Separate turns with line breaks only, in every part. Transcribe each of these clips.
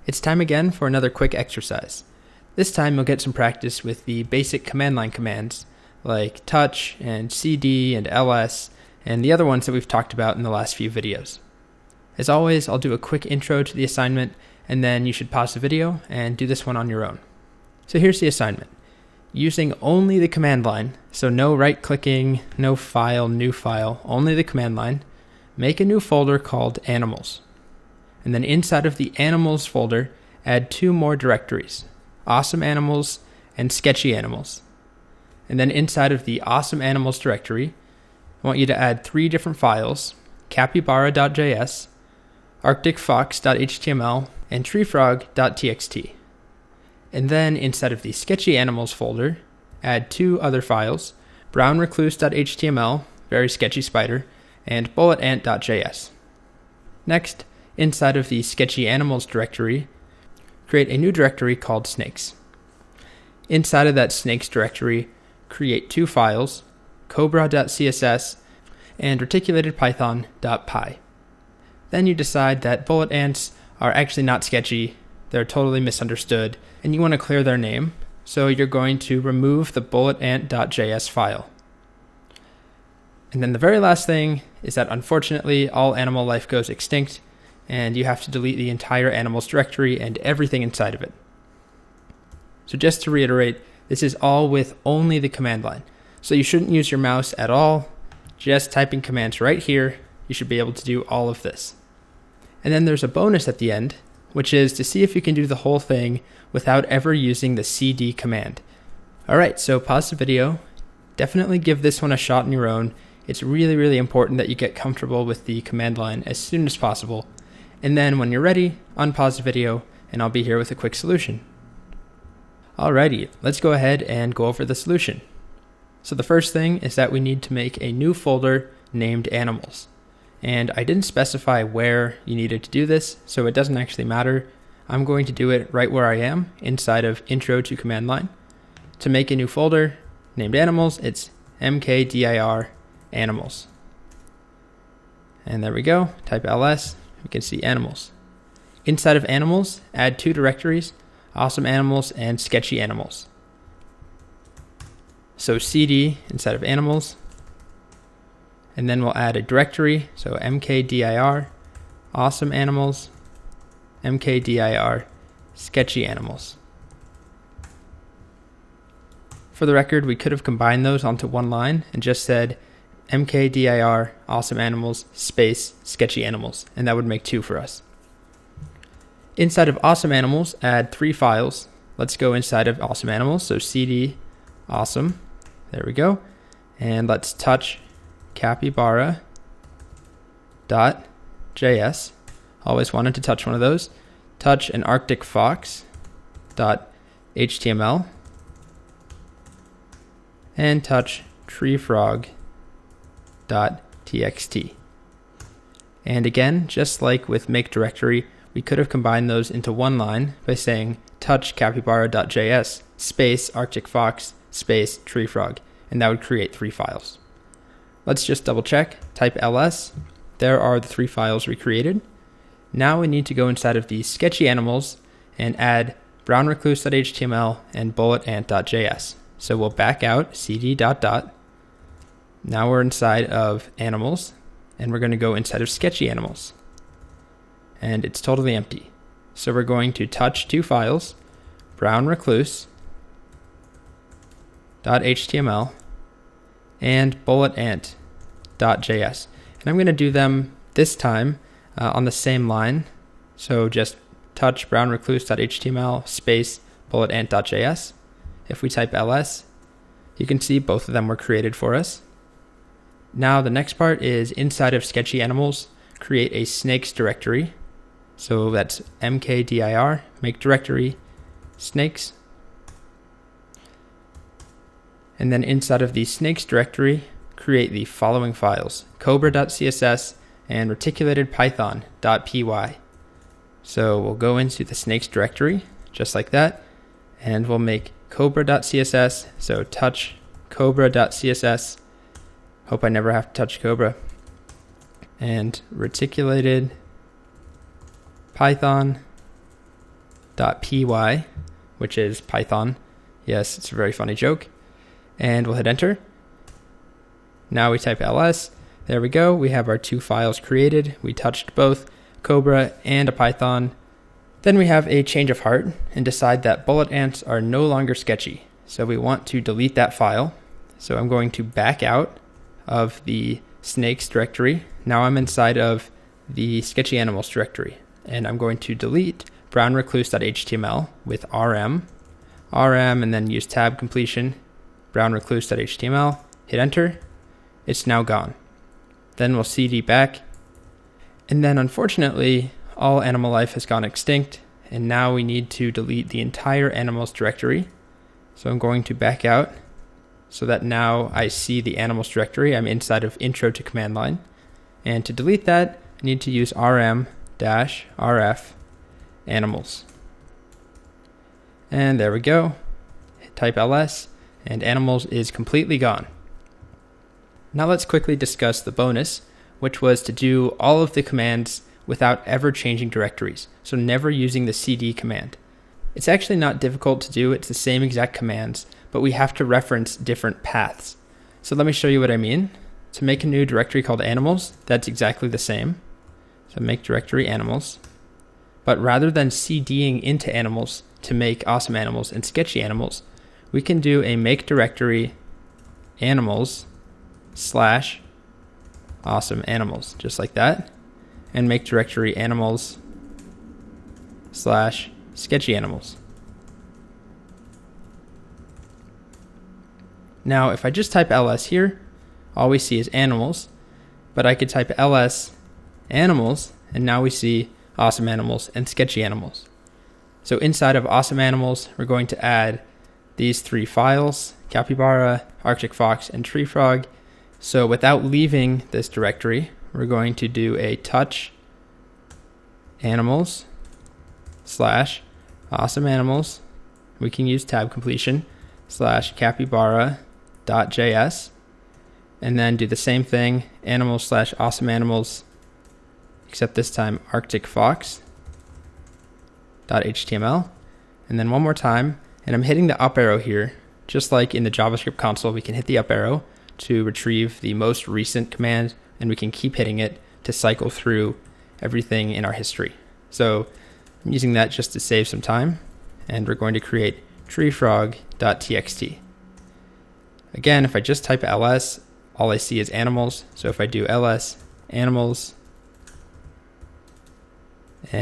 It's time again for another quick exercise. This time you'll get some practice with the basic command line commands like touch and cd and ls and the other ones that we've talked about in the last few videos. As always, I'll do a quick intro to the assignment and then you should pause the video and do this one on your own. So here's the assignment. Using only the command line, so no right-clicking, no file, new file, only the command line, make a new folder called animals. And then inside of the animals folder, add two more directories, awesome animals and sketchy animals. And then inside of the awesome animals directory, I want you to add three different files, capybara.js, arcticfox.html, and treefrog.txt. And then inside of the sketchy animals folder, add two other files, brownrecluse.html, very sketchy spider, and bulletant.js. Next, inside of the sketchy animals directory, create a new directory called snakes. Inside of that snakes directory, create two files, cobra.css and reticulatedpython.py. Then you decide that bullet ants are actually not sketchy, they're totally misunderstood, and you want to clear their name, so you're going to remove the bulletant.js file. And then the very last thing is that unfortunately all animal life goes extinct, and you have to delete the entire animals directory and everything inside of it. So just to reiterate, this is all with only the command line. So you shouldn't use your mouse at all, just typing commands right here. You should be able to do all of this. And then there's a bonus at the end, which is to see if you can do the whole thing without ever using the cd command. Alright, so pause the video. Definitely give this one a shot on your own. It's really, really important that you get comfortable with the command line as soon as possible. And then when you're ready, unpause the video and I'll be here with a quick solution. Alrighty, let's go ahead and go over the solution. So the first thing is that we need to make a new folder named animals. And I didn't specify where you needed to do this, so it doesn't actually matter. I'm going to do it right where I am inside of intro to command line. To make a new folder named animals, it's mkdir animals. And there we go, type ls. We can see animals. Inside of animals, add two directories, awesome animals and sketchy animals. So cd inside of animals, and then we'll add a directory, so mkdir, awesome animals, mkdir, sketchy animals. For the record, we could have combined those onto one line and just said mkdir, awesome animals, space, sketchy animals, and that would make two for us. Inside of awesome animals, add three files. Let's go inside of awesome animals, so cd, awesome, there we go, and let's touch capybara.js, always wanted to touch one of those, touch an arcticfox.html, and touch treefrog.txt. And again, just like with make directory, we could have combined those into one line by saying touch capybara.js space arcticfox space treefrog, and that would create three files. Let's just double check, type ls, there are the three files we created. Now we need to go inside of the sketchy animals and add brownrecluse.html and bulletant.js. So we'll back out cd ... Now we're inside of animals and we're going to go inside of sketchy animals. And it's totally empty. So we're going to touch two files, brownrecluse.html and bulletant.js. And I'm going to do them this time on the same line. So just touch brownrecluse.html space bulletant.js. If we type ls, you can see both of them were created for us. Now the next part is inside of sketchy animals, create a snakes directory. So that's mkdir, make directory, snakes. And then inside of the snakes directory, create the following files, cobra.css and reticulatedpython.py. So we'll go into the snakes directory, just like that, and we'll make cobra.css, so touch cobra.css, hope I never have to touch cobra, and reticulated Python .py, which is Python. Yes, it's a very funny joke. And we'll hit enter. Now we type ls. There we go. We have our two files created. We touched both Cobra and a Python. Then we have a change of heart and decide that bullet ants are no longer sketchy. So we want to delete that file. So I'm going to back out of the snakes directory. Now I'm inside of the sketchy animals directory, and I'm going to delete brownrecluse.html with rm, and then use tab completion, brownrecluse.html, hit enter. It's now gone. Then we'll cd back, and then unfortunately all animal life has gone extinct, and now we need to delete the entire animals directory. So I'm going to back out so that now I see the animals directory. I'm inside of intro to command line, and to delete that I need to use rm-rf animals. And there we go. Type ls, and animals is completely gone. Now let's quickly discuss the bonus, which was to do all of the commands without ever changing directories, so never using the cd command. It's actually not difficult to do. It's the same exact commands, but we have to reference different paths. So let me show you what I mean. To make a new directory called animals, that's exactly the same. So make directory animals. But rather than cding into animals to make awesome animals and sketchy animals, we can do a make directory animals / awesome animals, just like that, and make directory animals / sketchy animals. Now, if I just type ls here, all we see is animals, but I could type ls animals, and now we see awesome animals and sketchy animals. So inside of awesome animals, we're going to add these three files, capybara, arctic fox, and tree frog. So without leaving this directory, we're going to do a touch animals / awesome animals. We can use tab completion / capybara.js, and then do the same thing, animals / awesome animals, except this time arctic fox.html, and then one more time, and I'm hitting the up arrow here. Just like in the JavaScript console, we can hit the up arrow to retrieve the most recent command, and we can keep hitting it to cycle through everything in our history. So I'm using that just to save some time, and we're going to create treefrog.txt. Again, if I just type ls, all I see is animals. So if I do ls animals /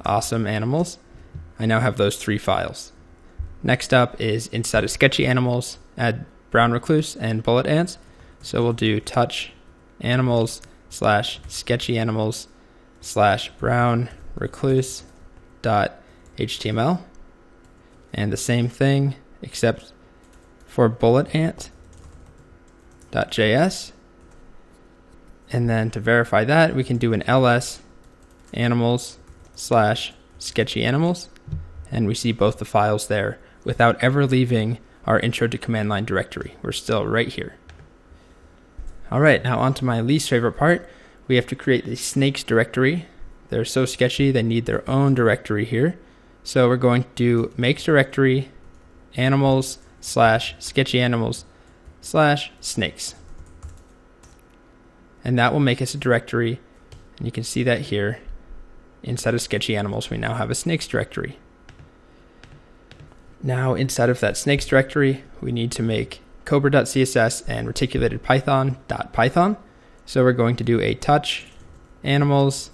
awesome animals, I now have those three files. Next up is instead of sketchy animals, add brown recluse and bullet ants. So we'll do touch animals / sketchy animals / brown recluse.html, and the same thing except for bullet ant.js. And then to verify that, we can do an ls animals / sketchy animals, and we see both the files there without ever leaving our intro to command line directory. We're still right here. All right, now on to my least favorite part. We have to create the snakes directory. They're so sketchy, they need their own directory here. So we're going to do make directory animals / sketchy animals / snakes. And that will make us a directory, and you can see that here. Instead of sketchy animals, we now have a snakes directory. Now inside of that snakes directory, we need to make cobra.css and reticulated python.python. So we're going to do a touch animals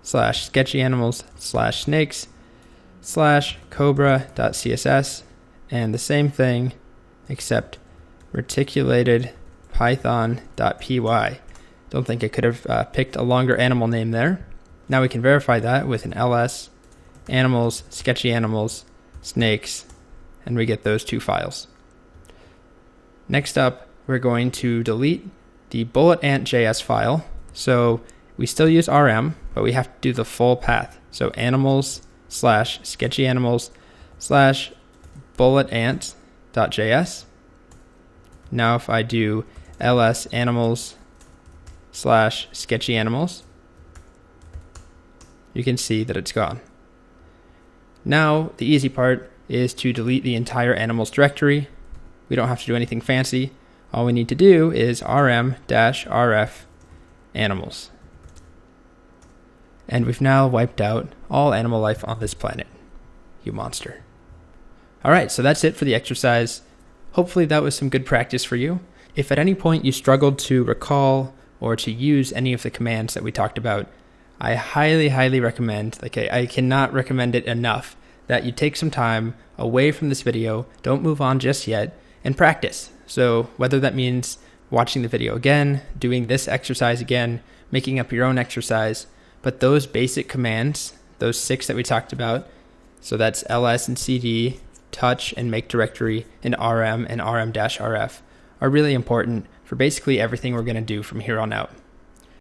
/ sketchy animals / snakes / cobra.css, and the same thing except reticulated python.py. Don't think I could have picked a longer animal name there. Now we can verify that with an ls animals, sketchy animals, snakes, and we get those two files. Next up, we're going to delete the bullet ant.js file. So we still use rm, but we have to do the full path. So animals / sketchy animals / bullet ant.js. Now if I do ls animals / sketchy animals you can see that it's gone. Now, the easy part is to delete the entire animals directory. We don't have to do anything fancy. All we need to do is rm-rf animals. And we've now wiped out all animal life on this planet. You monster. Alright, so that's it for the exercise. Hopefully that was some good practice for you. If at any point you struggled to recall or to use any of the commands that we talked about, I highly recommend, I cannot recommend it enough, that you take some time away from this video, don't move on just yet, and practice. So whether that means watching the video again, doing this exercise again, making up your own exercise, but those basic commands, those 6 that we talked about, so that's ls and cd, touch and make directory, and rm and rm-rf, are really important for basically everything we're going to do from here on out.